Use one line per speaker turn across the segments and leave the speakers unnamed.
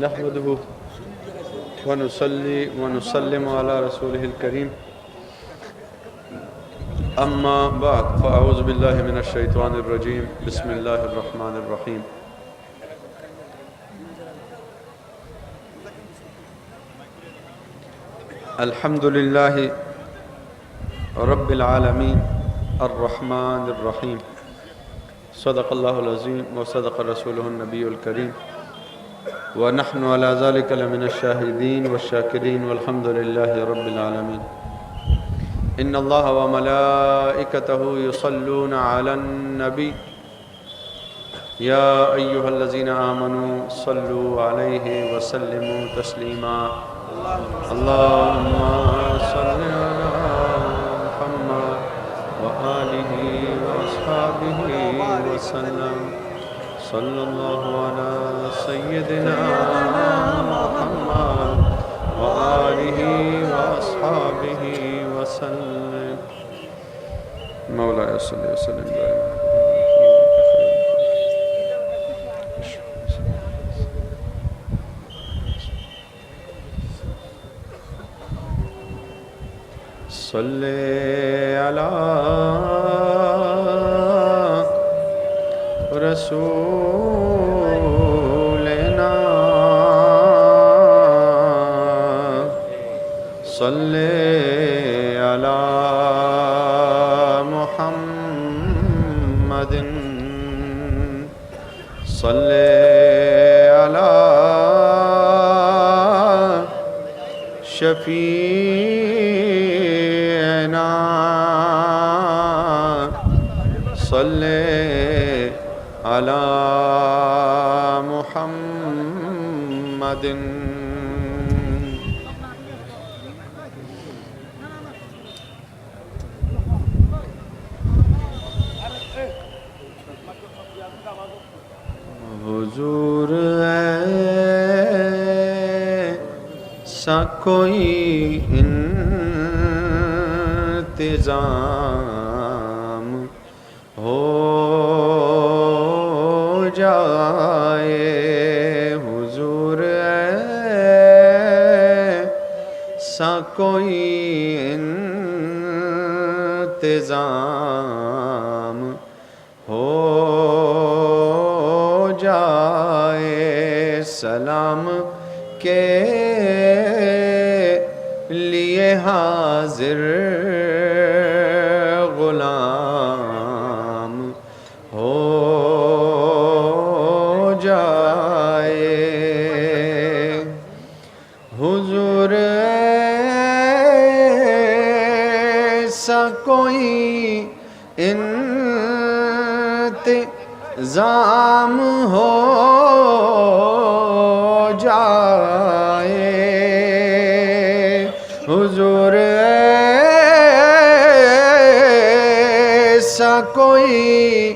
نحمده ونصلي ونسلم على رسوله الكريم أما بعد فأعوذ بالله من الشيطان الرجيم بسم الله الرحمن الرحيم الحمد لله رب العالمين الرحمن الرحيم صدق الله العظيم وصدق رسوله النبي الكريم ونحن على ذلك لمن الشاهدين والشاكرين والحمد لله رب العالمين إن الله وملائكته يصلون على النبي يا أيها الذين آمنوا صلوا عليه وسلموا تسليما اللهم صل على محمد وآله وأصحابه وسلم صلى الله على سيدنا محمد وآله وأصحابه وسلم مولاي صل وسلم دائما صل على رسولنا صل على محمد صل على شفيعنا صل على محمد حضور ایسا کوئی انتظام ہو جائے حضور ایسا کوئی انتظام ہو جائے سلام کے لیے حاضر غلام ہو جائے حضور ایسا کوئی انتظام ہو جائے حضور ایسا کوئی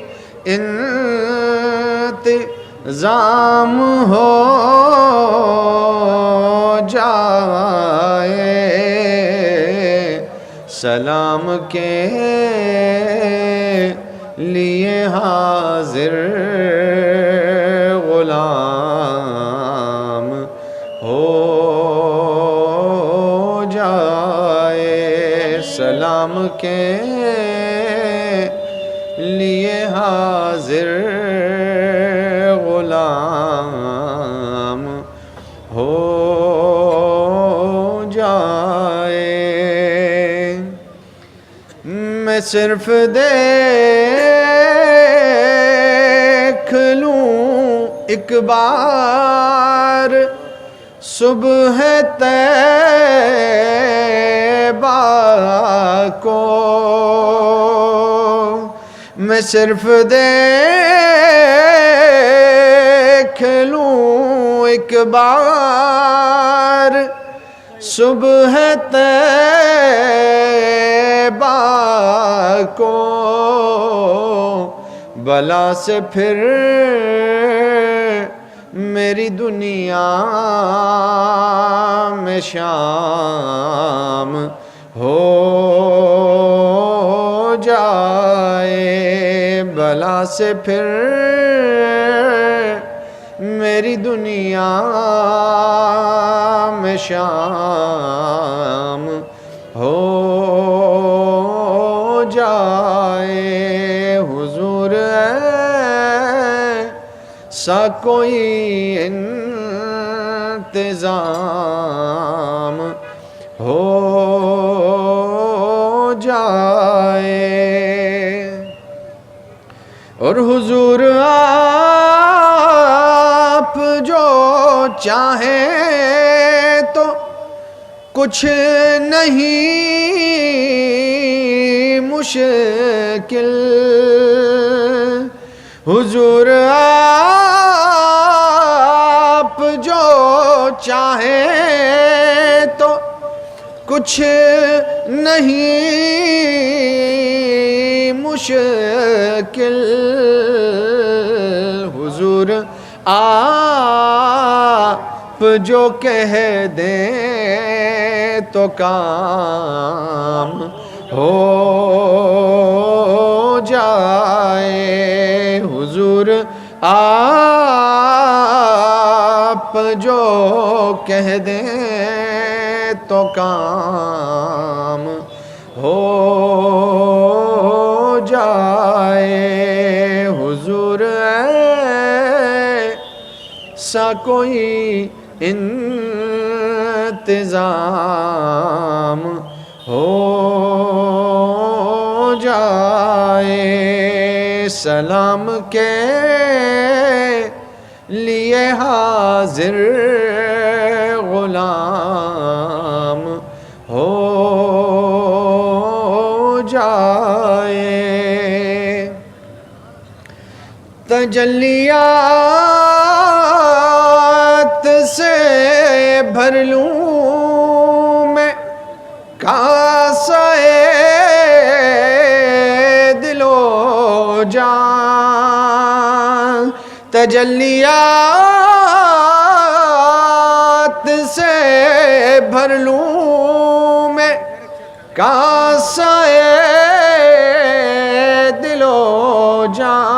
انتظام ہو جائے سلام کے لیے حاضر غلام ہو جائے سلام کے لیے حاضر غلام ہو جائے میں صرف دیکھ لوں ایک بار صبح طیبہ کو میں صرف دیکھ لوں ایک بار صبح طیبہ کو بلا سے پھر میری دنیا میں شام ہو جائے بلا سے پھر
میری دنیا میں شام ہو جائے حضور ایسا کوئی انتظام ہو جائے اور حضور آپ جو چاہیں تو کچھ نہیں مشکل حضور آپ جو چاہیں تو کچھ نہیں مشکل حضور آپ جو کہہ دیں تو کام ہو جائے حضور آپ جو کہہ دیں تو کام ہو جائے حضور ایسا کوئی انتظام ہو جائے سلام کے لیے حاضر غلام ہو جائے تجلیات سے بھر لوں میں کاسہ دل و جان تجلیات سے بھر لوں میں کاسہ دل و جان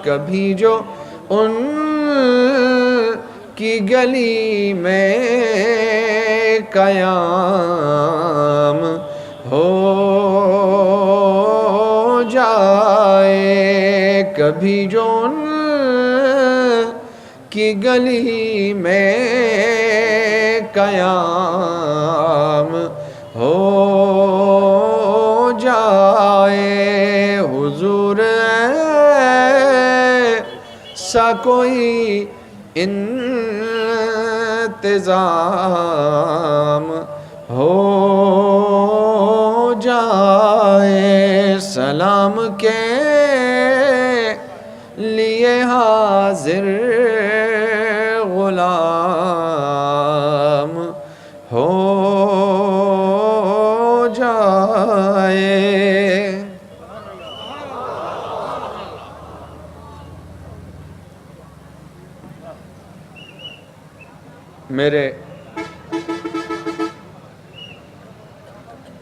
کبھی جو ان کی گلی میں قیام ہو جائے کبھی جو ان کی گلی میں قیام ہو جائے حضور ایسا کوئی انتظام ہو جائے سلام کے لیے حاضر غلام ہو جائے میرے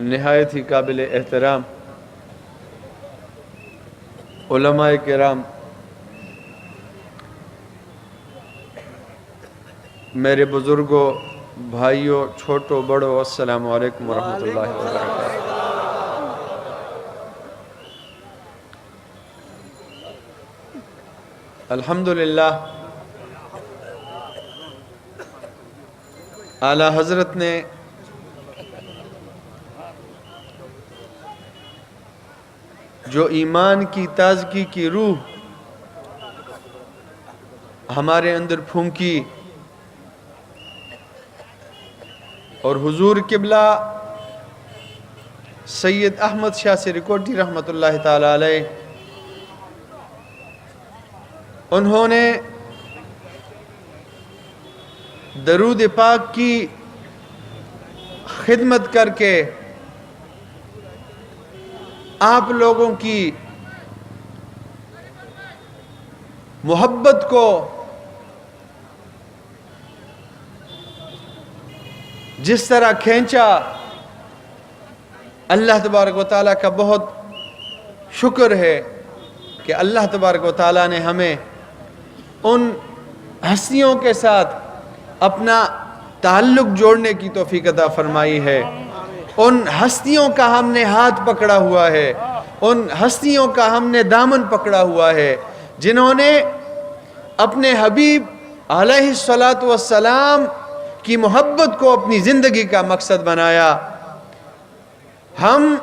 نہایت ہی قابل احترام علماء کرام میرے بزرگوں بھائیوں چھوٹوں بڑوں السلام علیکم ورحمۃ اللہ وبرکاتہ الحمدللہ اعلیٰ حضرت نے جو ایمان کی تازگی کی روح ہمارے اندر پھونکی اور حضور قبلہ سید احمد شاہ سرکوٹی رحمۃ اللہ تعالی علیہ انہوں نے درود پاک کی خدمت کر کے آپ لوگوں کی محبت کو جس طرح کھینچا اللہ تبارک و تعالیٰ کا بہت شکر ہے کہ اللہ تبارک و تعالیٰ نے ہمیں ان ہستیوں کے ساتھ اپنا تعلق جوڑنے کی توفیق عطا فرمائی ہے، ان ہستیوں کا ہم نے ہاتھ پکڑا ہوا ہے، ان ہستیوں کا ہم نے دامن پکڑا ہوا ہے جنہوں نے اپنے حبیب علیہ الصلاۃ والسلام کی محبت کو اپنی زندگی کا مقصد بنایا۔ ہم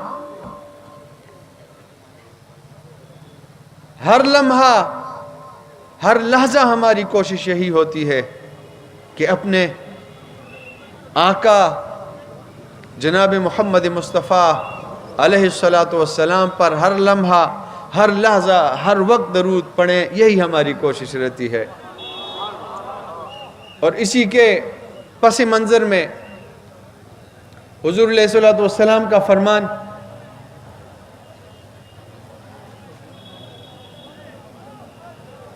ہر لمحہ ہر لحظہ ہماری کوشش یہی ہوتی ہے کہ اپنے آقا جناب محمد مصطفیٰ علیہ الصلاۃ والسلام پر ہر لمحہ ہر لحظہ ہر وقت درود پڑھیں، یہی ہماری کوشش رہتی ہے۔ اور اسی کے پس منظر میں حضور علیہ الصلاۃ والسلام کا فرمان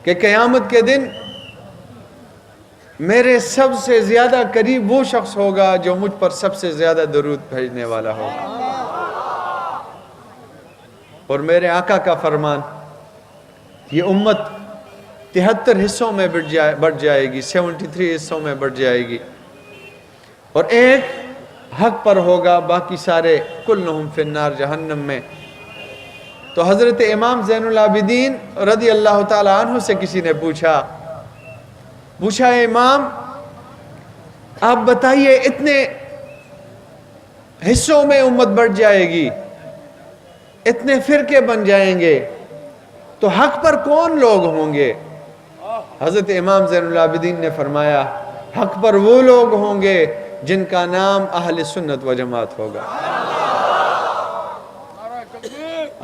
کہ قیامت کے دن میرے سب سے زیادہ قریب وہ شخص ہوگا جو مجھ پر سب سے زیادہ درود بھیجنے والا ہوگا۔ اور میرے آقا کا فرمان، یہ امت 73 حصوں میں بٹ جائے گی، 73 حصوں میں بٹ جائے گی، اور ایک حق پر ہوگا، باقی سارے کلہم فی النار جہنم میں۔ تو حضرت امام زین العابدین رضی اللہ تعالی عنہ سے کسی نے پوچھا امام آپ بتائیے اتنے حصوں میں امت بٹ جائے گی، اتنے فرقے بن جائیں گے، تو حق پر کون لوگ ہوں گے؟ حضرت امام زین العابدین نے فرمایا حق پر وہ لوگ ہوں گے جن کا نام اہل سنت و جماعت ہوگا۔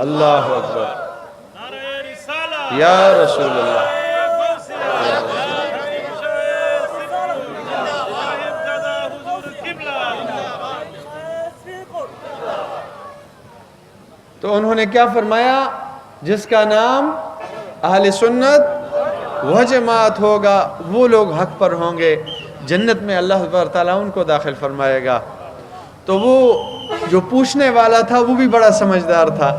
اللہ اکبر، یا رسول اللہ۔ تو انہوں نے کیا فرمایا؟ جس کا نام اہل سنت و جماعت ہوگا وہ لوگ حق پر ہوں گے، جنت میں اللہ تبارک تعالیٰ ان کو داخل فرمائے گا۔ تو وہ جو پوچھنے والا تھا وہ بھی بڑا سمجھدار تھا،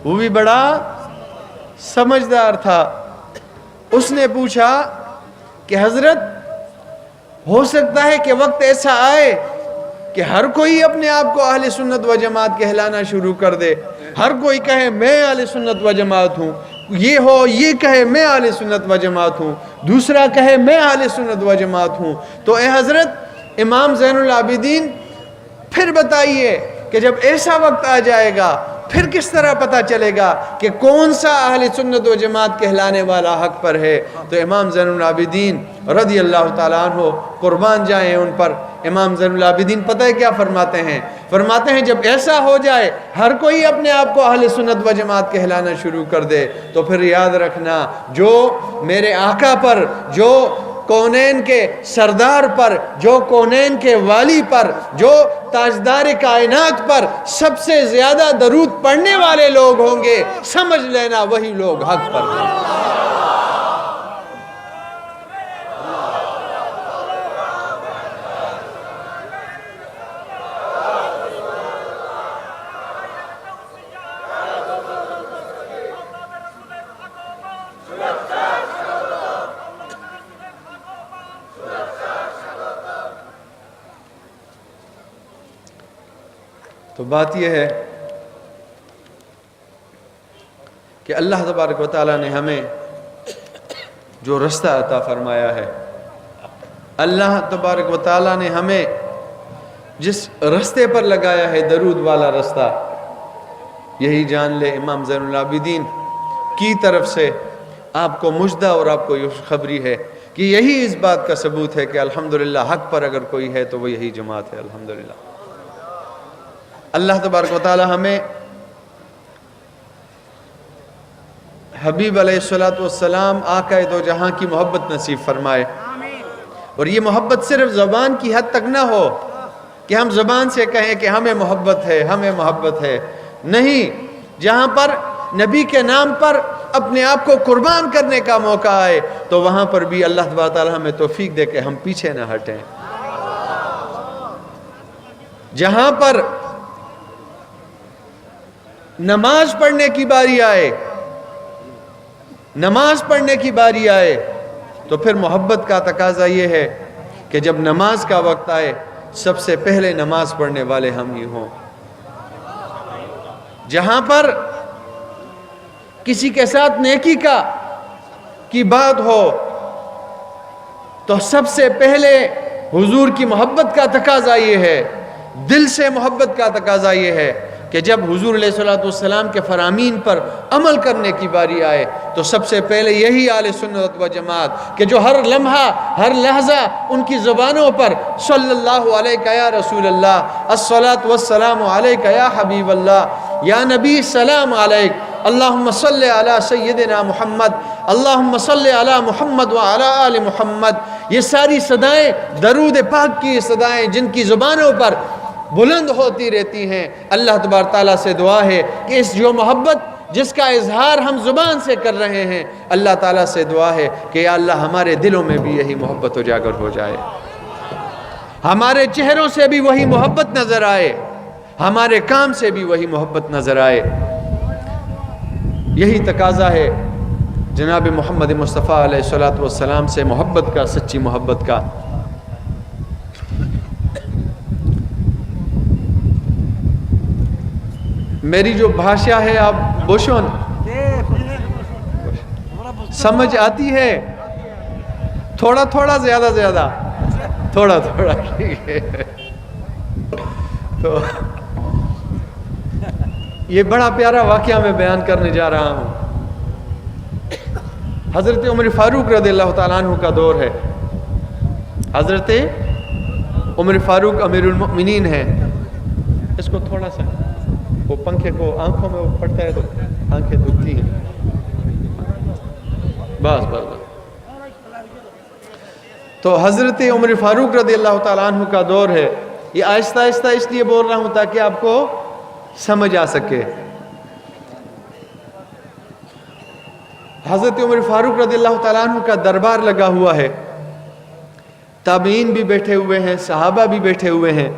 وہ بھی بڑا سمجھدار تھا۔ اس نے پوچھا کہ حضرت ہو سکتا ہے کہ وقت ایسا آئے کہ ہر کوئی اپنے آپ کو اہل سنت و جماعت کہلانا شروع کر دے، ہر کوئی کہے میں اہل سنت و جماعت ہوں، یہ کہے میں اہل سنت و جماعت ہوں، دوسرا کہے میں اہل سنت و جماعت ہوں۔ تو اے حضرت امام زین العابدین پھر بتائیے کہ جب ایسا وقت آ جائے گا پھر کس طرح پتہ چلے گا کہ کون سا اہل سنت و جماعت کہلانے والا حق پر ہے؟ تو امام زین العابدین رضی اللہ تعالیٰ عنہ قربان جائیں ان پر، امام زین العابدین پتہ ہے کیا فرماتے ہیں؟ فرماتے ہیں جب ایسا ہو جائے ہر کوئی اپنے آپ کو اہل سنت و جماعت کہلانا شروع کر دے تو پھر یاد رکھنا جو میرے آقا پر، جو کونین کے سردار پر، جو کونین کے والی پر، جو تاجدار کائنات پر سب سے زیادہ درود پڑھنے والے لوگ ہوں گے، سمجھ لینا وہی لوگ حق پر ہیں۔ تو بات یہ ہے کہ اللہ تبارک و تعالیٰ نے ہمیں جو رستہ عطا فرمایا ہے، اللہ تبارک و تعالیٰ نے ہمیں جس رستے پر لگایا ہے درود والا رستہ، یہی جان لے امام زین العابدین کی طرف سے آپ کو مجدہ اور آپ کو یہ خبری ہے کہ یہی اس بات کا ثبوت ہے کہ الحمدللہ حق پر اگر کوئی ہے تو وہ یہی جماعت ہے۔ الحمدللہ اللہ تبارک و تعالی ہمیں حبیب علیہ الصلوۃ والسلام آقا دو جہاں کی محبت نصیب فرمائے، اور یہ محبت صرف زبان کی حد تک نہ ہو کہ ہم زبان سے کہیں کہ ہمیں محبت ہے، ہمیں محبت ہے، نہیں، جہاں پر نبی کے نام پر اپنے آپ کو قربان کرنے کا موقع آئے تو وہاں پر بھی اللہ تبارک و تعالی ہمیں توفیق دے کہ ہم پیچھے نہ ہٹیں۔ جہاں پر نماز پڑھنے کی باری آئے نماز پڑھنے کی باری آئے تو پھر محبت کا تقاضا یہ ہے کہ جب نماز کا وقت آئے سب سے پہلے نماز پڑھنے والے ہم ہی ہوں. جہاں پر کسی کے ساتھ نیکی کی بات ہو تو سب سے پہلے حضور کی محبت کا تقاضا یہ ہے, دل سے محبت کا تقاضا یہ ہے کہ جب حضور علیہ الصلوۃ والسلام کے فرامین پر عمل کرنے کی باری آئے تو سب سے پہلے یہی اہل سنت و جماعت کہ جو ہر لمحہ ہر لحظہ ان کی زبانوں پر صلی اللہ علیہ یا رسول اللہ, الصلاۃ والسلام علیک یا حبیب اللہ, یا نبی سلام علیک, اللہم صلی علی سیدنا محمد, اللہم صلی علی محمد وعلی آل محمد, یہ ساری صدائیں درود پاک کی صدائیں جن کی زبانوں پر بلند ہوتی رہتی ہیں. اللہ تبارک تعالیٰ سے دعا ہے کہ اس جو محبت جس کا اظہار ہم زبان سے کر رہے ہیں, اللہ تعالیٰ سے دعا ہے کہ یا اللہ ہمارے دلوں میں بھی یہی محبت اجاگر ہو جائے, ہمارے چہروں سے بھی وہی محبت نظر آئے, ہمارے کام سے بھی وہی محبت نظر آئے. یہی تقاضا ہے جناب محمد مصطفیٰ علیہ الصلوۃ والسلام سے محبت کا, سچی محبت کا. میری جو بھاشا ہے آپ بوشون سمجھ آتی ہے, تھوڑا تھوڑا زیادہ زیادہ تھوڑا تھوڑا ٹھیک ہے. تو یہ بڑا پیارا واقعہ میں بیان کرنے جا رہا ہوں. حضرت عمر فاروق رضی اللہ تعالیٰ عنہ کا دور ہے. حضرت عمر فاروق امیر المؤمنین ہیں. اس کو تھوڑا سا وہ پنکھے کو آنکھوں میں وہ پڑتا ہے تو آنکھیں دکھتی ہیں. بس بس بس. تو حضرت عمر فاروق رضی اللہ تعالیٰ عنہ کا دور ہے. یہ آہستہ آہستہ اس لیے بول رہا ہوں تاکہ آپ کو سمجھ آ سکے. حضرت عمر فاروق رضی اللہ تعالیٰ عنہ کا دربار لگا ہوا ہے, تابعین بھی بیٹھے ہوئے ہیں, صحابہ بھی بیٹھے ہوئے ہیں.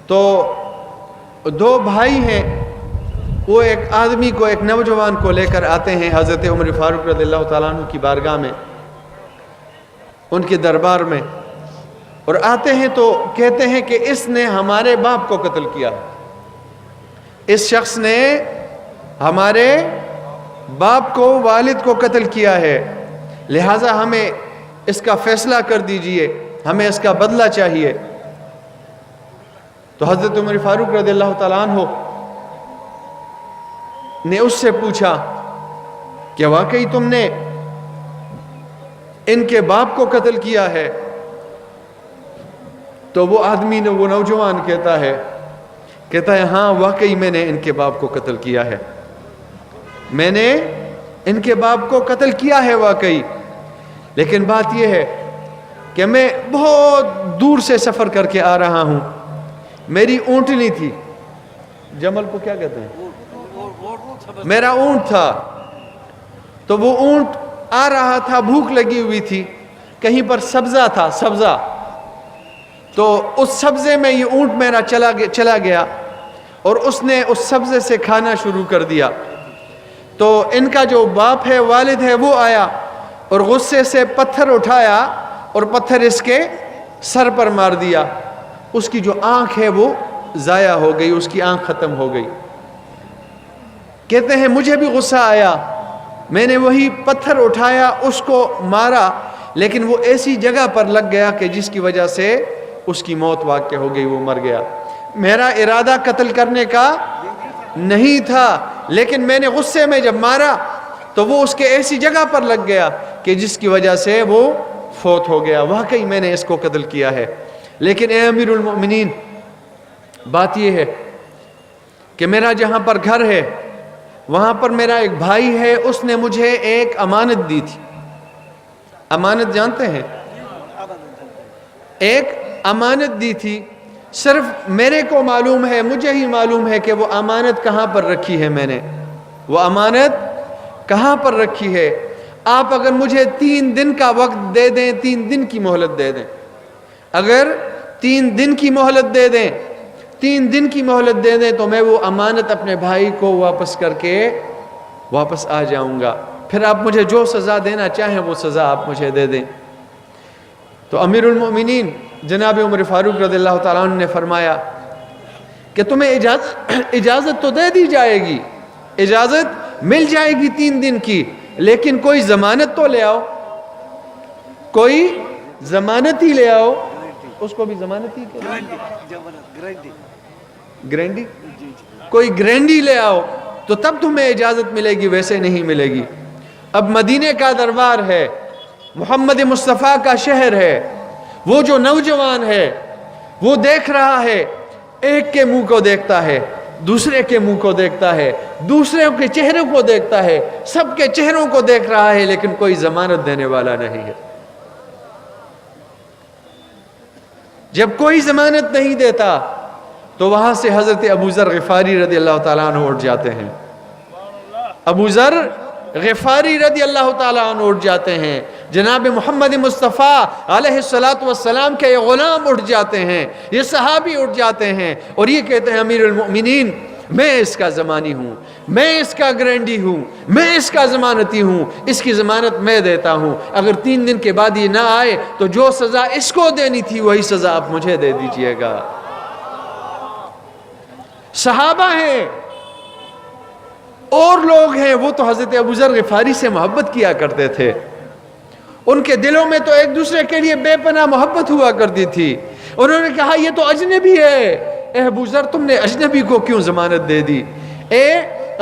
تو دو بھائی ہیں, وہ ایک آدمی کو, ایک نوجوان کو لے کر آتے ہیں حضرت عمر فاروق رضی اللہ تعالیٰ عنہ کی بارگاہ میں, ان کے دربار میں, اور آتے ہیں تو کہتے ہیں کہ اس نے ہمارے باپ کو قتل کیا, اس شخص نے ہمارے باپ کو, والد کو قتل کیا ہے, لہٰذا ہمیں اس کا فیصلہ کر دیجئے, ہمیں اس کا بدلہ چاہیے. تو حضرت عمر فاروق رضی اللہ تعالیٰ عنہ نے اس سے پوچھا کہ واقعی تم نے ان کے باپ کو قتل کیا ہے؟ تو وہ آدمی نے, وہ نوجوان کہتا ہے ہاں واقعی میں نے ان کے باپ کو قتل کیا ہے, میں نے ان کے باپ کو قتل کیا ہے واقعی. لیکن بات یہ ہے کہ میں بہت دور سے سفر کر کے آ رہا ہوں, میری اونٹنی تھی, جمل کو کیا کہتے ہیں, میرا اونٹ تھا, تو وہ اونٹ آ رہا تھا, بھوک لگی ہوئی تھی, کہیں پر سبزہ تھا, سبزہ, تو اس سبزے میں یہ اونٹ میرا چلا گیا اور اس نے اس سبزے سے کھانا شروع کر دیا. تو ان کا جو باپ ہے, والد ہے, وہ آیا اور غصے سے پتھر اٹھایا اور پتھر اس کے سر پر مار دیا. اس کی جو آنکھ ہے وہ ضائع ہو گئی, اس کی آنکھ ختم ہو گئی. کہتے ہیں مجھے بھی غصہ آیا, میں نے وہی پتھر اٹھایا, اس کو مارا, لیکن وہ ایسی جگہ پر لگ گیا کہ جس کی وجہ سے اس کی موت واقع ہو گئی, وہ مر گیا. میرا ارادہ قتل کرنے کا نہیں تھا, لیکن میں نے غصے میں جب مارا تو وہ اس کے ایسی جگہ پر لگ گیا کہ جس کی وجہ سے وہ فوت ہو گیا. واقعی میں نے اس کو قتل کیا ہے. لیکن اے امیر المؤمنین, بات یہ ہے کہ میرا جہاں پر گھر ہے وہاں پر میرا ایک بھائی ہے, اس نے مجھے ایک امانت دی تھی. امانت جانتے ہیں, ایک امانت دی تھی. صرف میرے کو معلوم ہے, مجھے ہی معلوم ہے کہ وہ امانت کہاں پر رکھی ہے, میں نے وہ امانت کہاں پر رکھی ہے. آپ اگر مجھے 3 دن کا وقت دے دیں, 3 دن کی مہلت دے دیں, اگر 3 دن کی مہلت دے دیں, 3 دن کی مہلت دے دیں, تو میں وہ امانت اپنے بھائی کو واپس کر کے واپس آ جاؤں گا. پھر آپ مجھے جو سزا دینا چاہیں وہ سزا آپ مجھے دے دیں۔ تو امیر المؤمنین جناب عمر فاروق رضی اللہ تعالیٰ عنہ نے فرمایا کہ تمہیں اجازت تو دے دی جائے گی، اجازت مل جائے گی 3 دن کی، لیکن کوئی ضمانت تو لے آؤ، کوئی ضمانت ہی لے آؤ۔ اس کو بھی ضمانت ہی گرینڈی، کوئی گرینڈی لے آؤ تو تب تمہیں اجازت ملے گی، ویسے نہیں ملے گی۔ اب مدینے کا دربار ہے، محمد مصطفیٰ کا شہر ہے، وہ جو نوجوان ہے وہ دیکھ رہا ہے، ایک کے منہ کو دیکھتا ہے، دوسرے کے منہ کو دیکھتا ہے، دوسرے کے چہروں کو دیکھتا ہے، سب کے چہروں کو دیکھ رہا ہے، لیکن کوئی ضمانت دینے والا نہیں ہے۔ جب کوئی ضمانت نہیں دیتا تو وہاں سے حضرت ابو ذر غفاری رضی اللہ تعالیٰ عنہ اٹھ جاتے ہیں، ابو ذر غفاری رضی اللہ تعالیٰ عنہ اٹھ جاتے ہیں، جناب محمد مصطفیٰ علیہ السلام کے یہ غلام اٹھ جاتے ہیں، یہ صحابی اٹھ جاتے ہیں اور یہ کہتے ہیں امیر المؤمنین میں اس کا ضمانی ہوں، میں اس کا گرینڈی ہوں، میں اس کا ضمانتی ہوں، اس کی ضمانت میں دیتا ہوں، اگر 3 دن کے بعد یہ نہ آئے تو جو سزا اس کو دینی تھی وہی سزا آپ مجھے دے دیجئے گا۔ صحابہ ہیں اور لوگ ہیں، وہ تو حضرت ابو ذر غفاری سے محبت کیا کرتے تھے، ان کے دلوں میں تو ایک دوسرے کے لیے بے پناہ محبت ہوا کرتی تھی۔ انہوں نے کہا یہ تو اجنبی ہے، اے ابو ذر تم نے اجنبی کو کیوں ضمانت دے دی؟ اے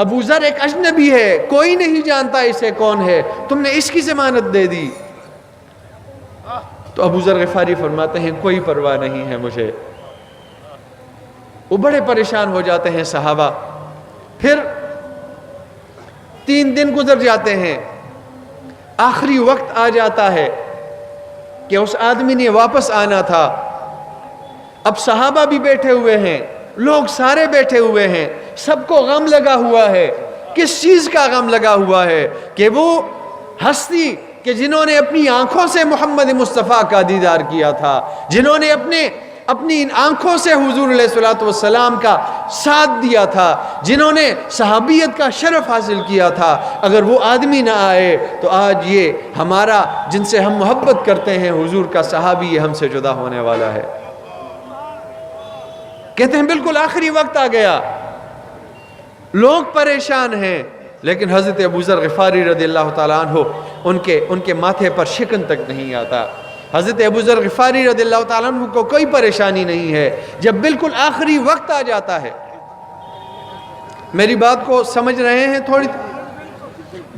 ابو ذر ایک اجنبی ہے، کوئی نہیں جانتا اسے کون ہے، تم نے اس کی ضمانت دے دی۔ تو ابو ذر غفاری فرماتے ہیں کوئی پرواہ نہیں ہے مجھے۔ وہ بڑے پریشان ہو جاتے ہیں صحابہ۔ پھر 3 دن گزر جاتے ہیں، آخری وقت آ جاتا ہے کہ اس آدمی نے واپس آنا تھا۔ اب صحابہ بھی بیٹھے ہوئے ہیں، لوگ سارے بیٹھے ہوئے ہیں، سب کو غم لگا ہوا ہے۔ کس چیز کا غم لگا ہوا ہے؟ کہ وہ ہستی کہ جنہوں نے اپنی آنکھوں سے محمد مصطفیٰ کا دیدار کیا تھا، جنہوں نے اپنی ان آنکھوں سے حضور علیہ السلام کا ساتھ دیا تھا، جنہوں نے صحابیت کا شرف حاصل کیا تھا، اگر وہ آدمی نہ آئے تو آج یہ ہمارا جن سے ہم محبت کرتے ہیں حضور کا صحابی یہ ہم سے جدا ہونے والا ہے۔ کہتے ہیں بالکل آخری وقت آ گیا، لوگ پریشان ہیں، لیکن حضرت ابو ذر غفاری رضی اللہ تعالیٰ عنہ ان کے ماتھے پر شکن تک نہیں آتا۔ حضرت ابو ذر غفاری رضی اللہ تعالیٰ عنہ کو کوئی پریشانی نہیں ہے۔ جب بالکل آخری وقت آ جاتا ہے، میری بات کو سمجھ رہے ہیں تھوڑی؟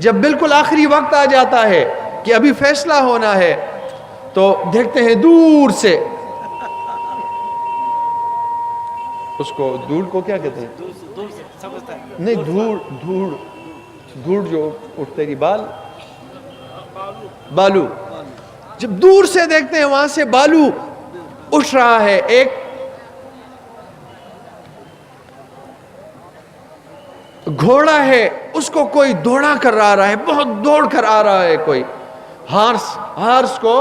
جب بالکل آخری وقت آ جاتا ہے کہ ابھی فیصلہ ہونا ہے تو دیکھتے ہیں دور سے، اس کو دھوڑ کو کیا کہتے ہیں؟ نہیں، دھوڑ جو اٹھتے ہی بالو، جب دور سے دیکھتے ہیں وہاں سے بالو اٹھ رہا ہے، ایک گھوڑا ہے اس کو کوئی دوڑا کر آ رہا ہے، بہت دوڑ کر آ رہا ہے، کوئی ہارس کو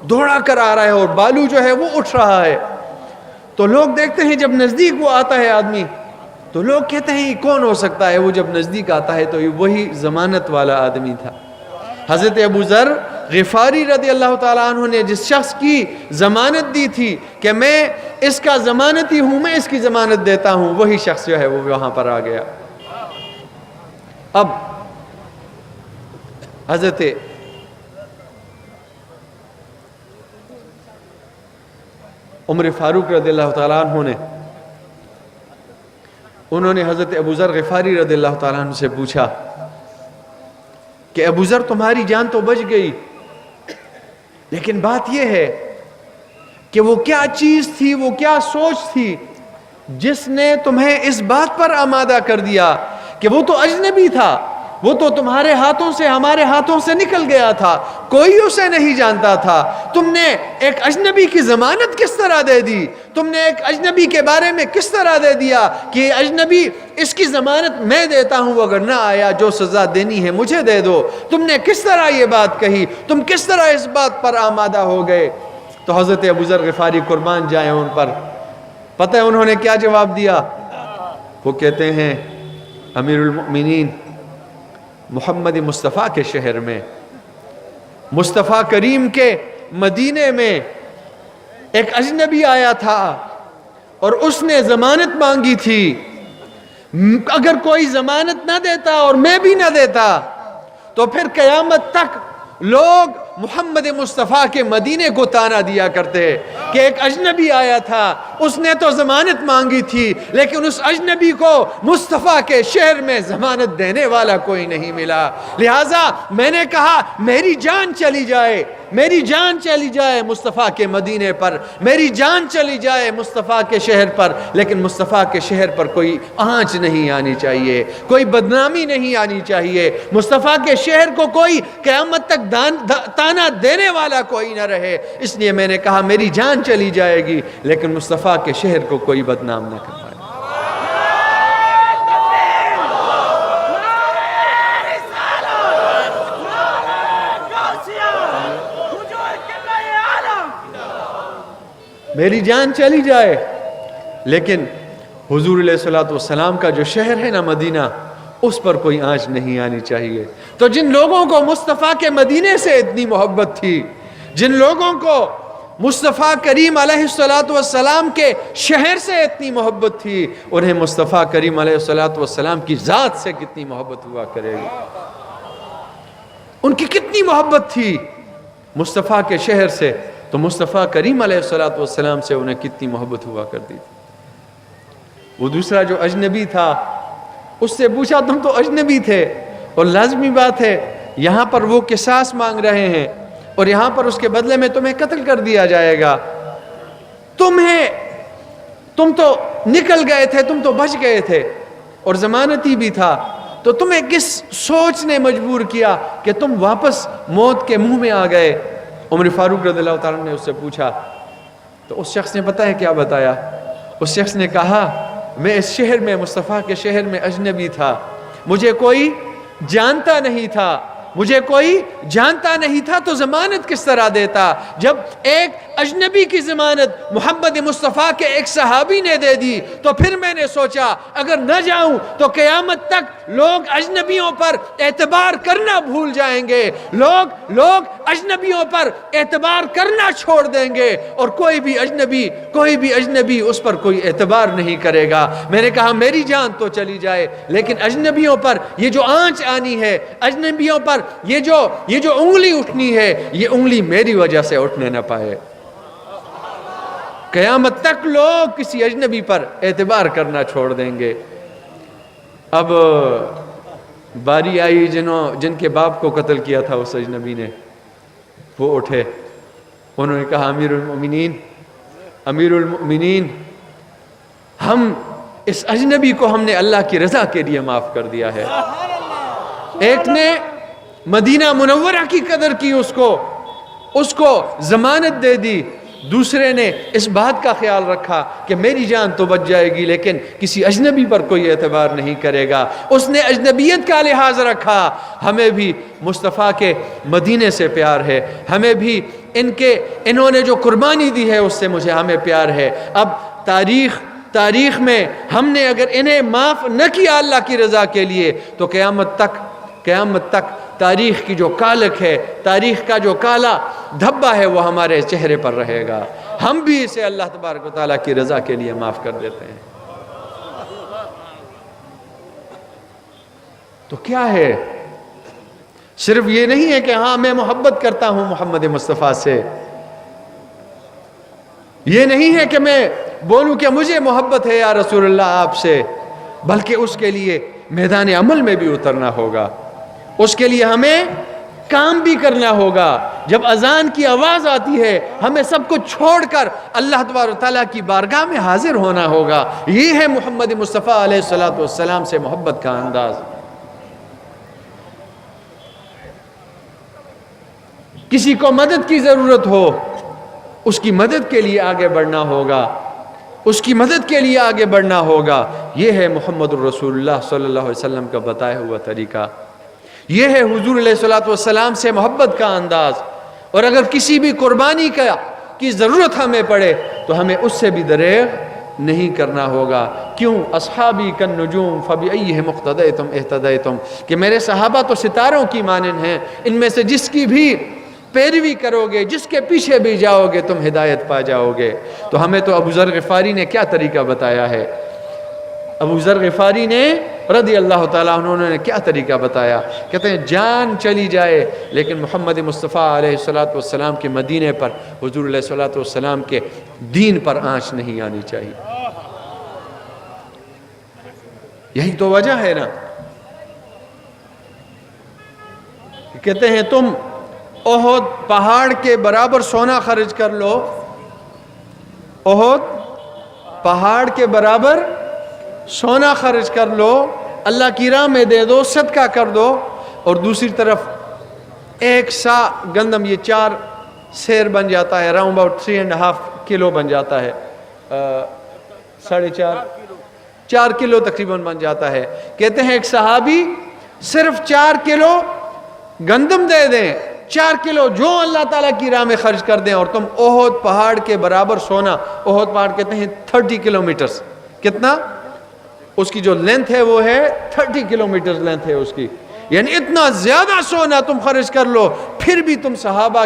دوڑا کر آ رہا ہے اور بالو جو ہے وہ اٹھ رہا ہے۔ تو لوگ دیکھتے ہیں جب نزدیک وہ آتا ہے آدمی تو لوگ کہتے ہیں یہ کون ہو سکتا ہے؟ وہ جب نزدیک آتا ہے تو یہ وہی ضمانت والا آدمی تھا۔ حضرت ابو ذر غفاری رضی اللہ تعالیٰ عنہ نے جس شخص کی ضمانت دی تھی کہ میں اس کا ضمانتی ہوں، میں اس کی ضمانت دیتا ہوں، وہی شخص جو ہے وہ وہاں پر آ گیا۔ اب حضرت عمر فاروق رضی اللہ تعالیٰ عنہ انہوں نے حضرت ابو ذر غفاری رضی اللہ تعالیٰ عنہ سے پوچھا کہ ابو ذر تمہاری جان تو بچ گئی، لیکن بات یہ ہے کہ وہ کیا چیز تھی، وہ کیا سوچ تھی جس نے تمہیں اس بات پر آمادہ کر دیا کہ وہ تو اجنبی تھا، وہ تو تمہارے ہاتھوں سے ہمارے ہاتھوں سے نکل گیا تھا، کوئی اسے نہیں جانتا تھا، تم نے ایک اجنبی کی ضمانت کس طرح دے دی؟ تم نے ایک اجنبی کے بارے میں کس طرح دے دیا کہ اجنبی اس کی ضمانت میں دیتا ہوں، اگر نہ آیا جو سزا دینی ہے مجھے دے دو؟ تم نے کس طرح یہ بات کہی؟ تم کس طرح اس بات پر آمادہ ہو گئے؟ تو حضرت ابو ذر غفاری قربان جائیں ان پر، پتہ ہے انہوں نے کیا جواب دیا؟ وہ کہتے ہیں امیر المؤمنین محمد مصطفیٰ کے شہر میں، مصطفیٰ کریم کے مدینے میں ایک اجنبی آیا تھا اور اس نے ضمانت مانگی تھی. اگر کوئی ضمانت نہ دیتا اور میں بھی نہ دیتا تو پھر قیامت تک لوگ محمد مصطفیٰ کے مدینے کو تانا دیا کرتے کہ ایک اجنبی آیا تھا، اس نے تو ضمانت مانگی تھی لیکن اس اجنبی کو مصطفیٰ کے شہر میں ضمانت دینے والا کوئی نہیں ملا. لہٰذا میں نے کہا میری جان چلی جائے، میری جان چلی جائے مصطفیٰ کے مدینے پر، میری جان چلی جائے مصطفیٰ کے شہر پر، لیکن مصطفیٰ کے شہر پر کوئی آنچ نہیں آنی چاہیے، کوئی بدنامی نہیں آنی چاہیے. مصطفیٰ کے شہر کو کوئی قیامت تک تانا دینے والا کوئی نہ رہے. اس لیے میں نے کہا میری جان چلی جائے گی لیکن مصطفیٰ کے شہر کو کوئی بدنام نہ کروائے. میری جان چلی جائے لیکن حضور علیہ الصلوۃ والسلام کا جو شہر ہے نا مدینہ، اس پر کوئی آنچ نہیں آنی چاہیے. تو جن لوگوں کو مصطفیٰ کے مدینے سے اتنی محبت تھی، جن لوگوں کو مصطفیٰ کریم علیہ الصلوۃ والسلام کے شہر سے اتنی محبت تھی، انہیں مصطفیٰ کریم علیہ الصلوۃ والسلام کی ذات سے کتنی محبت ہوا کرے گی. ان کی کتنی محبت تھی مصطفیٰ کے شہر سے، تو مصطفیٰ کریم علیہ الصلوۃ والسلام سے انہیں کتنی محبت ہوا کرتی تھی. وہ دوسرا جو اجنبی تھا، اس سے پوچھا تم تو اجنبی تھے اور لازمی بات ہے یہاں پر وہ قصاص مانگ رہے ہیں اور یہاں پر اس کے بدلے میں تمہیں قتل کر دیا جائے گا. تم تو نکل گئے تھے، تم تو بچ گئے تھے اور ضمانتی بھی تھا، تو تمہیں کس سوچ نے مجبور کیا کہ تم واپس موت کے منہ میں آ گئے؟ عمر فاروق رضی اللہ تعالیٰ نے اس سے پوچھا تو اس شخص نے پتہ ہے کیا بتایا؟ اس شخص نے کہا میں اس شہر میں، مصطفیٰ کے شہر میں اجنبی تھا، مجھے کوئی جانتا نہیں تھا، مجھے کوئی جانتا نہیں تھا تو ضمانت کس طرح دیتا؟ جب ایک اجنبی کی ضمانت محمد مصطفیٰ کے ایک صحابی نے دے دی تو پھر میں نے سوچا اگر نہ جاؤں تو قیامت تک لوگ اجنبیوں پر اعتبار کرنا بھول جائیں گے، لوگ اجنبیوں پر اعتبار کرنا چھوڑ دیں گے اور کوئی بھی اجنبی اس پر کوئی اعتبار نہیں کرے گا. میں نے کہا میری جان تو چلی جائے لیکن اجنبیوں پر یہ جو آنچ آنی ہے، اجنبیوں پر یہ جو انگلی اٹھنی ہے، یہ انگلی میری وجہ سے اٹھنے نہ پائے. قیامت تک لوگ کسی اجنبی پر اعتبار کرنا چھوڑ دیں گے. اب باری آئی جن کے باپ کو قتل کیا تھا اس اجنبی نے، وہ اٹھے، انہوں نے کہا امیر المؤمنین ہم اس اجنبی کو ہم نے اللہ کی رضا کے لیے معاف کر دیا ہے. ایک نے مدینہ منورہ کی قدر کی، اس کو ضمانت دے دی، دوسرے نے اس بات کا خیال رکھا کہ میری جان تو بچ جائے گی لیکن کسی اجنبی پر کوئی اعتبار نہیں کرے گا، اس نے اجنبیت کا لحاظ رکھا. ہمیں بھی مصطفیٰ کے مدینے سے پیار ہے، ہمیں بھی انہوں نے جو قربانی دی ہے اس سے ہمیں پیار ہے. اب تاریخ میں ہم نے اگر انہیں معاف نہ کیا اللہ کی رضا کے لیے تو قیامت تک تاریخ کی جو کالک ہے، تاریخ کا جو کالا دھبا ہے وہ ہمارے چہرے پر رہے گا. ہم بھی اسے اللہ تبارک و تعالیٰ کی رضا کے لیے معاف کر دیتے ہیں. تو کیا ہے؟ صرف یہ نہیں ہے کہ ہاں میں محبت کرتا ہوں محمد مصطفیٰ سے، یہ نہیں ہے کہ میں بولوں کہ مجھے محبت ہے یا رسول اللہ آپ سے، بلکہ اس کے لیے میدان عمل میں بھی اترنا ہوگا، اس کے لیے ہمیں کام بھی کرنا ہوگا. جب اذان کی آواز آتی ہے ہمیں سب کچھ چھوڑ کر اللہ تبارک و تعالیٰ کی بارگاہ میں حاضر ہونا ہوگا. یہ ہے محمد مصطفیٰ علیہ الصلوۃ والسلام سے محبت کا انداز. کسی کو مدد کی ضرورت ہو اس کی مدد کے لیے آگے بڑھنا ہوگا، اس کی مدد کے لیے آگے بڑھنا ہوگا. یہ ہے محمد الرسول اللہ صلی اللہ علیہ وسلم کا بتایا ہوا طریقہ، یہ ہے حضور علیہ الصلوۃ والسلام سے محبت کا انداز. اور اگر کسی بھی قربانی کی ضرورت ہمیں پڑے تو ہمیں اس سے بھی دریغ نہیں کرنا ہوگا. کیوں اصحابی کن نجوم فبأیہم اقتدیتم اہتدیتم، کہ میرے صحابہ تو ستاروں کی مانند ہیں، ان میں سے جس کی بھی پیروی کرو گے، جس کے پیچھے بھی جاؤ گے تم ہدایت پا جاؤ گے۔ تو ہمیں تو ابو ذر غفاری نے کیا طریقہ بتایا ہے، ابو ذر غفاری نے رضی اللہ تعالیٰ عنہ نے کیا طریقہ بتایا، کہتے ہیں جان چلی جائے لیکن محمد مصطفیٰ علیہ السلام کے مدینے پر، حضور علیہ السلام کے دین پر آنچ نہیں آنی چاہیے۔ یہی تو وجہ ہے نا، کہتے ہیں تم احد پہاڑ کے برابر سونا خرچ کر لو، احد پہاڑ کے برابر سونا خرچ کر لو، اللہ کی راہ میں دے دو، صدقہ کر دو، اور دوسری طرف ایک سا گندم، یہ 4 سیر بن جاتا ہے، اراؤنڈ اباؤٹ 3.5 کلو بن جاتا ہے، 4.5 کلو تقریباً بن جاتا ہے۔ کہتے ہیں ایک صحابی صرف 4 کلو گندم دے دیں، 4 کلو جو اللہ تعالیٰ کی راہ میں خرچ کر دیں، اور تم احد پہاڑ کے برابر سونا، احد پہاڑ کہتے ہیں 30 کلومیٹرز، کتنا؟ اس کی جو لینتھ ہے وہ ہے 30 کلومیٹر لینتھ ہے اس کی، یعنی اتنا زیادہ سونا تم خرچ کر لو، پھر بھی تم صحابہ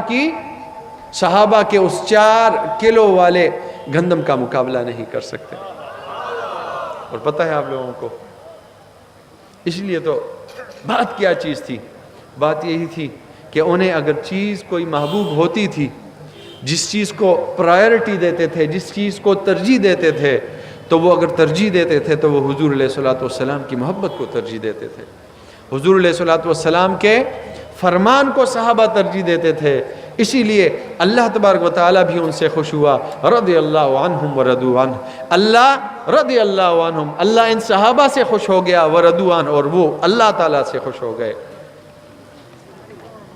کے اس 4 کلو والے گندم کا مقابلہ نہیں کر سکتے۔ اور پتہ ہے آپ لوگوں کو، اس لیے تو بات کیا چیز تھی، بات یہی تھی کہ انہیں اگر چیز کوئی محبوب ہوتی تھی، جس چیز کو پرائرٹی دیتے تھے، جس چیز کو ترجیح دیتے تھے، تو وہ اگر ترجیح دیتے تھے تو وہ حضور علیہ السلام کی محبت کو ترجیح دیتے تھے، حضور علیہ السلام کے فرمان کو صحابہ ترجیح دیتے تھے۔ اسی لیے اللہ تبارک و تعالیٰ بھی ان سے خوش ہوا، رضی اللہ عنہم ورضوا عنہ، اللہ رضی اللہ عنہم، اللہ ان صحابہ سے خوش ہو گیا، ورضوا عنہ، اور وہ اللہ تعالیٰ سے خوش ہو گئے۔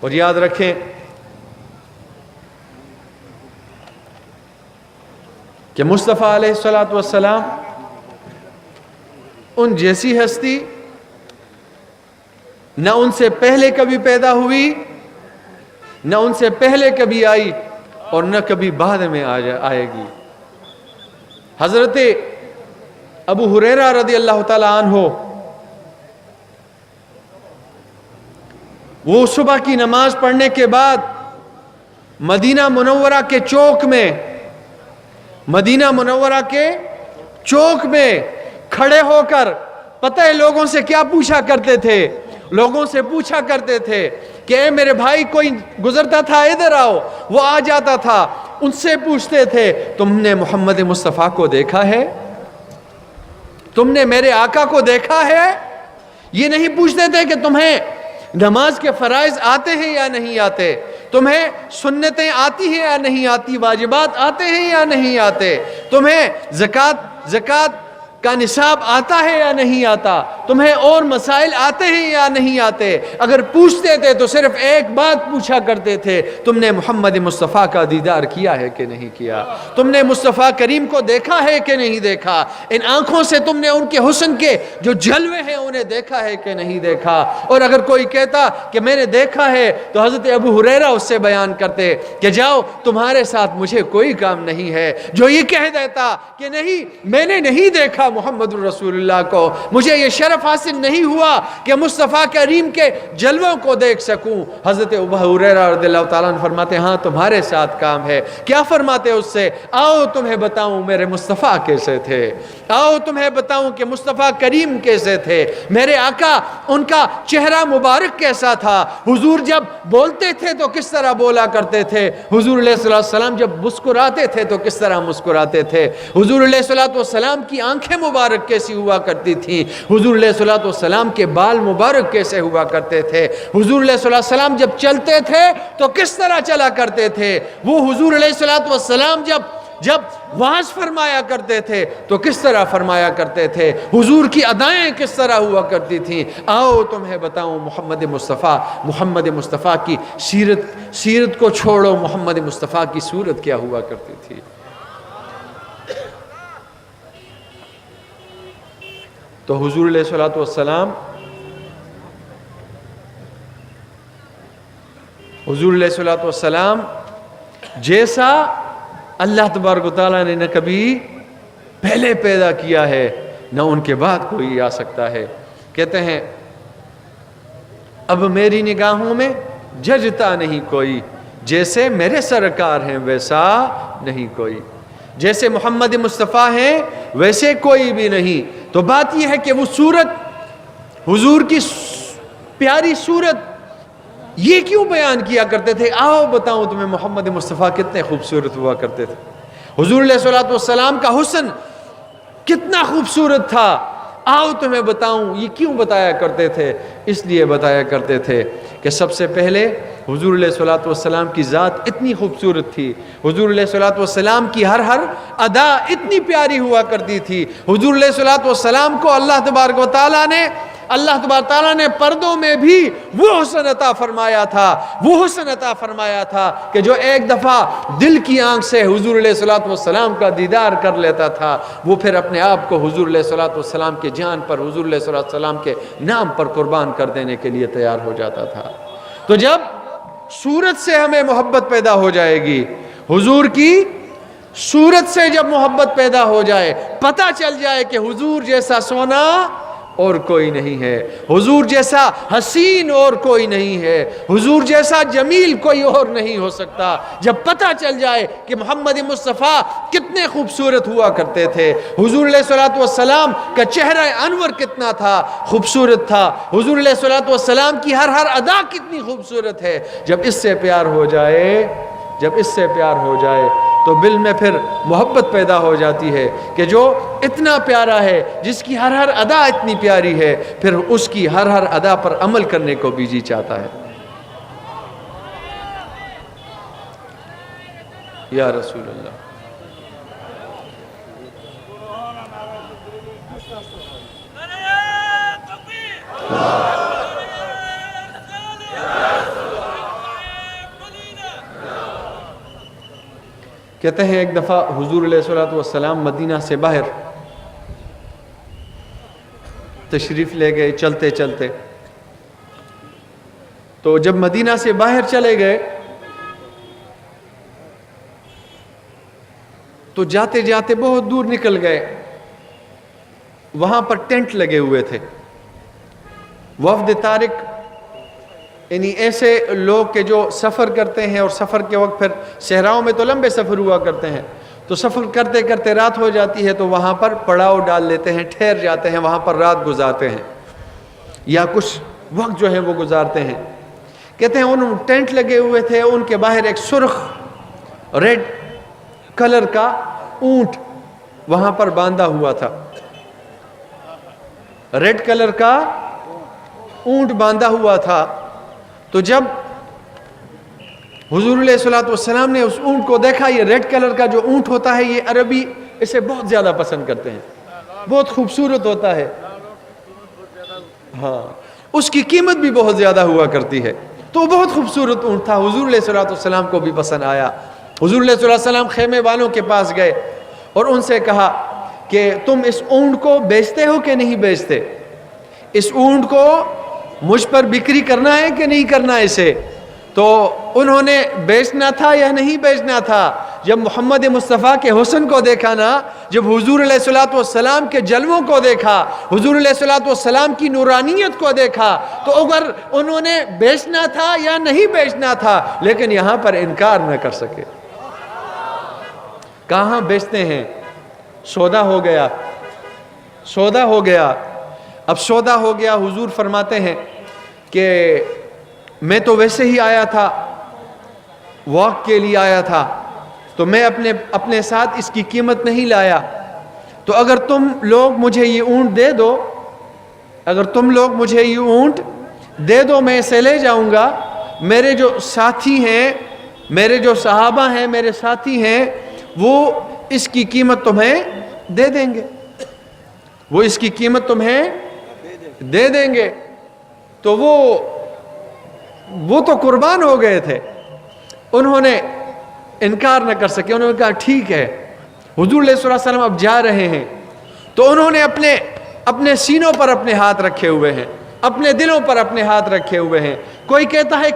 اور یاد رکھیں کہ مصطفیٰ علیہ السلام ان جیسی ہستی نہ ان سے پہلے کبھی پیدا ہوئی، نہ ان سے پہلے کبھی آئی، اور نہ کبھی بعد میں آئے گی۔ حضرت ابو ہریرہ رضی اللہ تعالیٰ عنہ، وہ صبح کی نماز پڑھنے کے بعد مدینہ منورہ کے چوک میں، مدینہ منورہ کے چوک میں کھڑے ہو کر پتہ ہے لوگوں سے کیا پوچھا کرتے تھے؟ لوگوں سے پوچھا کرتے تھے کہ اے میرے بھائی، کوئی گزرتا تھا ادھر آؤ، وہ آ جاتا تھا، ان سے پوچھتے تھے تم نے محمد مصطفیٰ کو دیکھا ہے؟ تم نے میرے آقا کو دیکھا ہے؟ یہ نہیں پوچھتے تھے کہ تمہیں نماز کے فرائض آتے ہیں یا نہیں آتے، تمہیں سنتیں آتی ہیں یا نہیں آتی، واجبات آتے ہیں یا نہیں آتے، تمہیں زکوٰۃ کا نصاب آتا ہے یا نہیں آتا، تمہیں اور مسائل آتے ہیں یا نہیں آتے۔ اگر پوچھتے تھے تو صرف ایک بات پوچھا کرتے تھے، تم نے محمد مصطفیٰ کا دیدار کیا ہے کہ نہیں کیا، تم نے مصطفیٰ کریم کو دیکھا ہے کہ نہیں دیکھا، ان آنکھوں سے تم نے ان کے حسن کے جو جلوے ہیں انہیں دیکھا ہے کہ نہیں دیکھا۔ اور اگر کوئی کہتا کہ میں نے دیکھا ہے تو حضرت ابو ہریرہ اس سے بیان کرتے کہ جاؤ، تمہارے ساتھ مجھے کوئی کام نہیں ہے۔ جو یہ کہہ دیتا کہ نہیں میں نے نہیں دیکھا محمد رسول اللہ کو، مجھے یہ شرف حاصل نہیں ہوا کہ مصطفیٰ کریم کے جلووں کو دیکھ سکوں، حضرت ابو ہریرہ رضی اللہ تعالیٰ عنہ فرماتے ہیں ہاں تمہارے ساتھ کام ہے۔ کیا فرماتے اس سے؟ آؤ تمہیں بتاؤں میرے مصطفیٰ کیسے تھے، آؤ تمہیں بتاؤں کہ مصطفیٰ کریم کیسے تھے، میرے آقا ان کا چہرہ مبارک کیسا تھا، حضور جب بولتے تھے تو کس طرح بولا کرتے تھے، حضور علیہ السلام جب مسکراتے تھے تو کس طرح مسکراتے تھے، حضور علیہ السلام کی آنکھیں مبارک کیسی ہوا کرتی تھیں، حضور علیہ السلام کے بال مبارک کیسے ہوا کرتے تھے، حضور علیہ السلام جب چلتے تھے تو کس طرح چلا کرتے تھے، وہ حضور علیہ السلام جب وعظ فرمایا کرتے تھے تو کس طرح فرمایا کرتے تھے، حضور کی ادائیں کس طرح ہوا کرتی تھیں۔ آؤ تمہیں بتاؤں محمد مصطفیٰ کی سیرت کو چھوڑو، محمد مصطفیٰ کی صورت کیا ہوا کرتی تھی۔ تو حضور علیہ السلام جیسا اللہ تبارک و تعالیٰ نے نہ کبھی پہلے پیدا کیا ہے نہ ان کے بعد کوئی آ سکتا ہے۔ کہتے ہیں اب میری نگاہوں میں ججتا نہیں کوئی، جیسے میرے سرکار ہیں ویسا نہیں کوئی، جیسے محمد مصطفیٰ ہیں ویسے کوئی بھی نہیں۔ تو بات یہ ہے کہ وہ صورت، حضور کی پیاری صورت، یہ کیوں بیان کیا کرتے تھے؟ آؤ بتاؤں تمہیں محمد مصطفیٰ کتنے خوبصورت ہوا کرتے تھے، حضور علیہ الصلوۃ والسلام کا حسن کتنا خوبصورت تھا، آؤ تمہیں بتاؤں۔ یہ کیوں بتایا کرتے تھے؟ اس لیے بتایا کرتے تھے کہ سب سے پہلے حضور علیہ الصلوۃ والسلام کی ذات اتنی خوبصورت تھی، حضور علیہ الصلوۃ والسلام کی ہر ادا اتنی پیاری ہوا کرتی تھی۔ حضور علیہ الصلوۃ والسلام کو اللہ تبارک و تعالیٰ نے پردوں میں بھی وہ حسن عطا فرمایا تھا، وہ حسن عطا فرمایا تھا کہ جو ایک دفعہ دل کی آنکھ سے حضور علیہ الصلوۃ والسلام کا دیدار کر لیتا تھا، وہ پھر اپنے آپ کو حضور علیہ الصلوۃ والسلام کے جان پر، حضور علیہ الصلوۃ والسلام کے نام پر قربان کر دینے کے لیے تیار ہو جاتا تھا۔ تو جب صورت سے ہمیں محبت پیدا ہو جائے گی، حضور کی صورت سے جب محبت پیدا ہو جائے، پتہ چل جائے کہ حضور جیسا سونا اور کوئی نہیں ہے، حضور جیسا حسین اور کوئی نہیں ہے، حضور جیسا جمیل کوئی اور نہیں ہو سکتا، جب پتہ چل جائے کہ محمد مصطفیٰ کتنے خوبصورت ہوا کرتے تھے، حضور علیہ الصلوۃ والسلام کا چہرہ انور کتنا تھا، خوبصورت تھا، حضور علیہ الصلوۃ والسلام کی ہر ادا کتنی خوبصورت ہے، جب اس سے پیار ہو جائے تو دل میں پھر محبت پیدا ہو جاتی ہے کہ جو اتنا پیارا ہے، جس کی ہر ادا اتنی پیاری ہے، پھر اس کی ہر ادا پر عمل کرنے کو بھی جی چاہتا ہے۔ یا رسول اللہ، کہتے ہیں ایک دفعہ حضور علیہ الصلوۃ والسلام مدینہ سے باہر تشریف لے گئے چلتے چلتے، تو جب مدینہ سے باہر چلے گئے تو جاتے جاتے بہت دور نکل گئے، وہاں پر ٹینٹ لگے ہوئے تھے، وفد طارق، یعنی ایسے لوگ کہ جو سفر کرتے ہیں اور سفر کے وقت پھر صحراؤں میں تو لمبے سفر ہوا کرتے ہیں، تو سفر کرتے کرتے رات ہو جاتی ہے تو وہاں پر پڑاؤ ڈال لیتے ہیں، ٹھہر جاتے ہیں، وہاں پر رات گزارتے ہیں یا کچھ وقت جو ہے وہ گزارتے ہیں۔ کہتے ہیں ان ٹینٹ لگے ہوئے تھے، ان کے باہر ایک سرخ ریڈ کلر کا اونٹ وہاں پر باندھا ہوا تھا، ریڈ کلر کا اونٹ باندھا ہوا تھا۔ تو جب حضور علیہ الصلوۃ والسلام نے اس اونٹ کو دیکھا، یہ ریڈ کلر کا جو اونٹ ہوتا ہے یہ عربی اسے بہت زیادہ پسند کرتے ہیں، بہت خوبصورت ہوتا ہے، ہاں اس کی قیمت بھی بہت زیادہ ہوا کرتی ہے، تو بہت خوبصورت اونٹ تھا، حضور علیہ الصلوۃ والسلام کو بھی پسند آیا۔ حضور علیہ الصلوۃ والسلام خیمے والوں کے پاس گئے اور ان سے کہا کہ تم اس اونٹ کو بیچتے ہو کہ نہیں بیچتے، اس اونٹ کو مجھ پر بکری کرنا ہے کہ نہیں کرنا اسے؟ تو انہوں نے بیچنا تھا یا نہیں بیچنا تھا؟ جب محمد مصطفیٰ کے حسن کو دیکھا نا، جب حضور علیہ الصلوۃ والسلام کے جلووں کو دیکھا، حضور علیہ الصلوۃ والسلام کی نورانیت کو دیکھا، تو اگر انہوں نے بیچنا تھا یا نہیں بیچنا تھا، لیکن یہاں پر انکار نہ کر سکے۔ کہاں بیچتے ہیں؟ سودا ہو گیا، سودا ہو گیا، اب سودا ہو گیا۔ حضور فرماتے ہیں کہ میں تو ویسے ہی آیا تھا، واک کے لیے آیا تھا، تو میں اپنے ساتھ اس کی قیمت نہیں لایا، تو اگر تم لوگ مجھے یہ اونٹ دے دو، اگر تم لوگ مجھے یہ اونٹ دے دو میں اسے لے جاؤں گا، میرے جو ساتھی ہیں، میرے جو صحابہ ہیں، میرے ساتھی ہیں، وہ اس کی قیمت تمہیں دے دیں گے، وہ اس کی قیمت تمہیں دے دیں گے۔ تو وہ تو قربان ہو گئے تھے، انہوں نے انکار نہ کر سکے، انہوں نے کہا ٹھیک ہے۔ حضور علیہ الصلوۃ والسلام اب جا رہے ہیں، تو انہوں نے اپنے سینوں پر اپنے ہاتھ رکھے ہوئے ہیں، اپنے دلوں پر اپنے ہاتھ رکھے ہوئے ہیں۔ کوئی کہتا ہے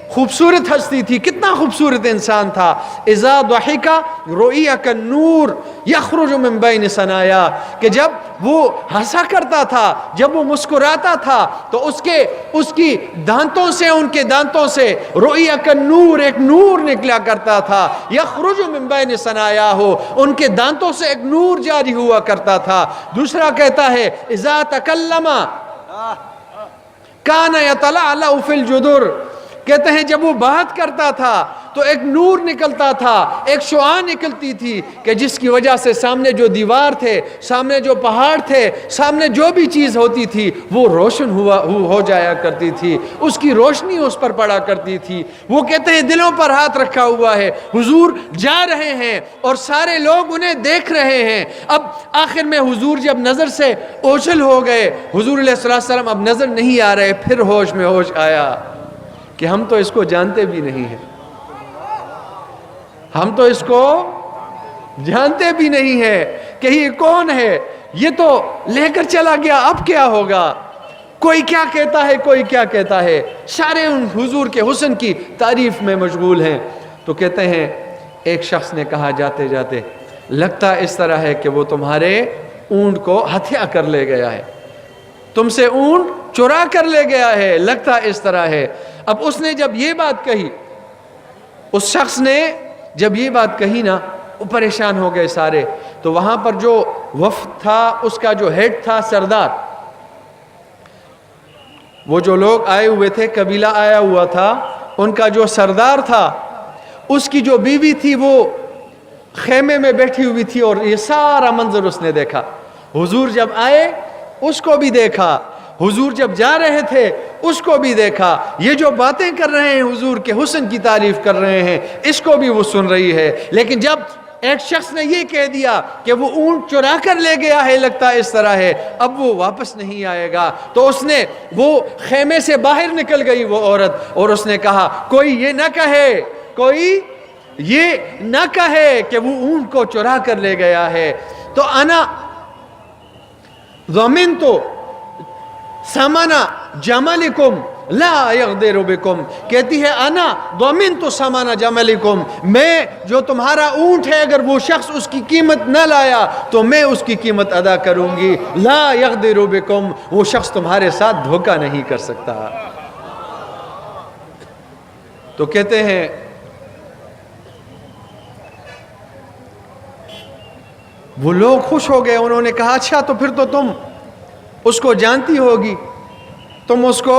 خوبصورت ہستی تھی, کتنا خوبصورت انسان تھا. اذا ضحک رؤیا کالنور یخرج من بین ثنایا, کہ جب وہ ہنسا کرتا تھا, جب وہ مسکراتا تھا تو اس کی دانتوں سے, ان کے دانتوں سے رؤیا کالنور, ایک نور نکلا کرتا تھا. یخرج من بین ثنایا ہو, ان کے دانتوں سے ایک نور جاری ہوا کرتا تھا. دوسرا کہتا ہے اذا تکلم کان یتلعلع فی الجدر, کہتے ہیں جب وہ بات کرتا تھا تو ایک نور نکلتا تھا, ایک شعاع نکلتی تھی کہ جس کی وجہ سے سامنے جو دیوار تھے, سامنے جو پہاڑ تھے, سامنے جو بھی چیز ہوتی تھی وہ روشن ہو جایا کرتی تھی, اس کی روشنی اس پر پڑا کرتی تھی. وہ کہتے ہیں دلوں پر ہاتھ رکھا ہوا ہے, حضور جا رہے ہیں اور سارے لوگ انہیں دیکھ رہے ہیں. اب آخر میں حضور جب نظر سے اوجھل ہو گئے, حضور علیہ السلام اب نظر نہیں آ رہے, پھر ہوش میں ہوش آیا کہ ہم تو اس کو جانتے بھی نہیں ہیں, ہم تو اس کو جانتے بھی نہیں ہیں کہ یہ کون ہے, یہ تو لے کر چلا گیا, اب کیا ہوگا. کوئی کیا کہتا ہے, کوئی کیا کہتا ہے, سارے ان حضور کے حسن کی تعریف میں مشغول ہیں. تو کہتے ہیں ایک شخص نے کہا جاتے جاتے, لگتا اس طرح ہے کہ وہ تمہارے اونٹ کو ہتھیا کر لے گیا ہے, تم سے اونٹ چرا کر لے گیا ہے, لگتا اس طرح ہے. اب اس نے جب یہ بات کہی, اس شخص نے جب یہ بات کہی نا, وہ پریشان ہو گئے سارے. تو وہاں پر جو وفد تھا, اس کا جو ہیڈ تھا, سردار, وہ جو لوگ آئے ہوئے تھے, قبیلہ آیا ہوا تھا, ان کا جو سردار تھا, اس کی جو بیوی تھی وہ خیمے میں بیٹھی ہوئی تھی, اور یہ سارا منظر اس نے دیکھا. حضور جب آئے اس کو بھی دیکھا, حضور جب جا رہے تھے اس کو بھی دیکھا, یہ جو باتیں کر رہے ہیں حضور کے حسن کی تعریف کر رہے ہیں, اس کو بھی وہ سن رہی ہے. لیکن جب ایک شخص نے یہ کہہ دیا کہ وہ اونٹ چرا کر لے گیا ہے, لگتا اس طرح ہے, اب وہ واپس نہیں آئے گا, تو اس نے وہ خیمے سے باہر نکل گئی وہ عورت, اور اس نے کہا کوئی یہ نہ کہے, کوئی یہ نہ کہے کہ وہ اونٹ کو چرا کر لے گیا ہے. تو انا ضمنت ثمن جملکم لا یغدر بکم, کہتی ہے انا ضمنت ثمن جملکم, میں جو تمہارا اونٹ ہے اگر وہ شخص اس کی قیمت نہ لایا تو میں اس کی قیمت ادا کروں گی. لا یغدر بکم, وہ شخص تمہارے ساتھ دھوکہ نہیں کر سکتا. تو کہتے ہیں وہ لوگ خوش ہو گئے, انہوں نے کہا اچھا تو پھر تو تم اس کو جانتی ہوگی, تم اس کو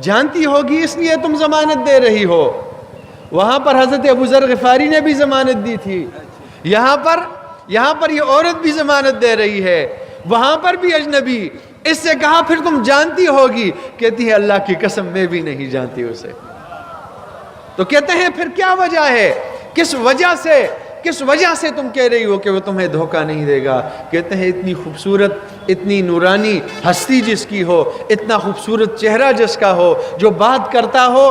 جانتی ہوگی, اس لیے تم ضمانت دے رہی ہو. وہاں پر حضرت ابو ذر غفاری نے بھی ضمانت دی تھی, یہاں پر یہ عورت بھی ضمانت دے رہی ہے, وہاں پر بھی اجنبی. اس سے کہا پھر تم جانتی ہوگی, کہتی ہے اللہ کی قسم میں بھی نہیں جانتی اسے. تو کہتے ہیں پھر کیا وجہ ہے, کس وجہ سے تم کہہ رہی ہو کہ وہ تمہیں دھوکہ نہیں دے گا. کہتے ہیں اتنی خوبصورت, اتنی نورانی ہستی جس کی ہو, اتنا خوبصورت چہرہ جس کا ہو, جو بات کرتا ہو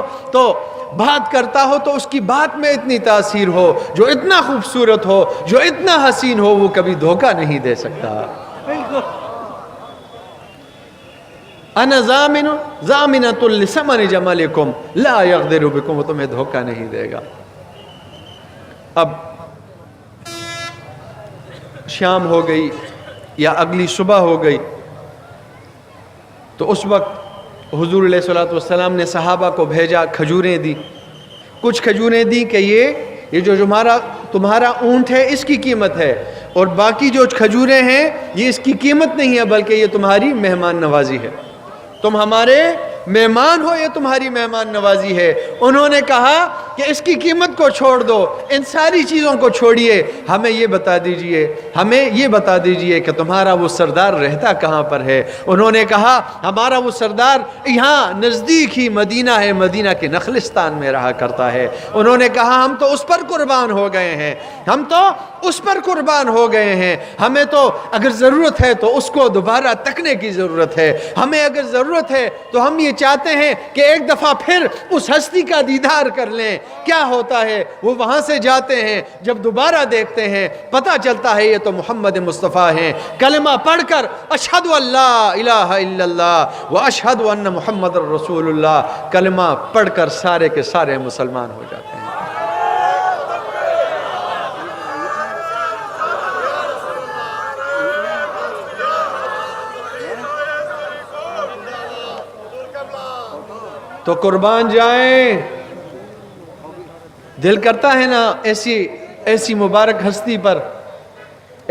تو اس کی بات میں اتنی تاثیر ہو, جو اتنا خوبصورت ہو, جو اتنا حسین ہو, وہ کبھی دھوکہ نہیں دے سکتا. انا ضامنۃ لثمن جملکم لا یغدر بکم, وہ تمہیں دھوکہ نہیں دے گا. اب شام ہو گئی یا اگلی صبح ہو گئی, تو اس وقت حضور علیہ الصلوۃ والسلام نے صحابہ کو بھیجا, کھجوریں دی, کچھ کھجوریں دی کہ یہ جو تمہارا اونٹ ہے اس کی قیمت ہے, اور باقی جو کھجوریں ہیں یہ اس کی قیمت نہیں ہے, بلکہ یہ تمہاری مہمان نوازی ہے, تم ہمارے مہمان ہو, یہ تمہاری مہمان نوازی ہے. انہوں نے کہا کہ اس کی قیمت کو چھوڑ دو, ان ساری چیزوں کو چھوڑیے, ہمیں یہ بتا دیجئے کہ تمہارا وہ سردار رہتا کہاں پر ہے. انہوں نے کہا ہمارا وہ سردار یہاں نزدیک ہی مدینہ ہے, مدینہ کے نخلستان میں رہا کرتا ہے. انہوں نے کہا ہم تو اس پر قربان ہو گئے ہیں, ہمیں تو اگر ضرورت ہے تو اس کو دوبارہ تکنے کی ضرورت ہے, ہمیں اگر ضرورت ہے تو ہم یہ چاہتے ہیں کہ ایک دفعہ پھر اس ہستی کا دیدار کر لیں. کیا ہوتا ہے؟ وہ وہاں سے جاتے ہیں، جب دوبارہ دیکھتے ہیں پتہ چلتا ہے یہ تو محمد مصطفیٰ ہیں. کلمہ پڑھ کر اشہد ان لا الہ الا اللہ و اشہد ان محمد رسول اللہ، کلمہ پڑھ کر سارے کے سارے مسلمان ہو جاتے ہیں. تو قربان جائیں. دل کرتا ہے نا ایسی مبارک ہستی پر،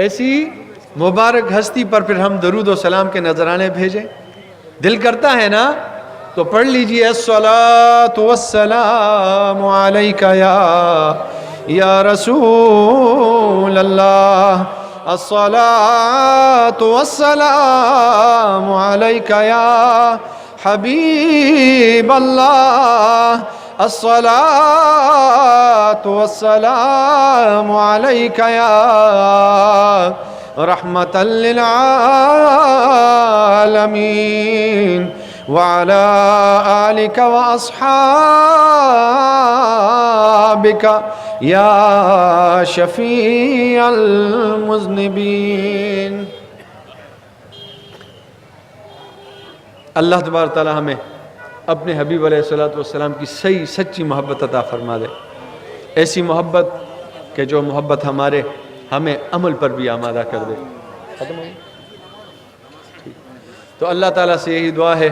ایسی مبارک ہستی پر پھر ہم درود و سلام کے نذرانے بھیجیں. دل کرتا ہے نا تو پڑھ لیجئے الصلاۃ والسلام علیک یا رسول اللہ، الصلاۃ والسلام علیک یا حبیب اللہ، الصلاۃ والسلام علیک یا رحمۃ للعالمین وعلی آلک واصحابک یا شفیع المذنبین. اللہ تبارک تعالی ہمیں اپنے حبیب علیہ السلام کی صحیح سچی محبت عطا فرما دے. ایسی محبت کہ جو محبت ہمیں عمل پر بھی آمادہ کر دے. ختم ہو گئی؟ تو اللہ تعالیٰ سے یہی دعا ہے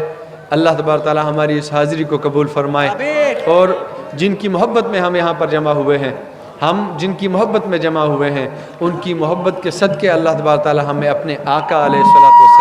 اللہ تبارک تعالیٰ ہماری اس حاضری کو قبول فرمائے، اور جن کی محبت میں ہم یہاں پر جمع ہوئے ہیں، ہم جن کی محبت میں جمع ہوئے ہیں، ان کی محبت کے صدقے اللہ تبارک تعالیٰ ہمیں اپنے آقا علیہ الصلوۃ والسلام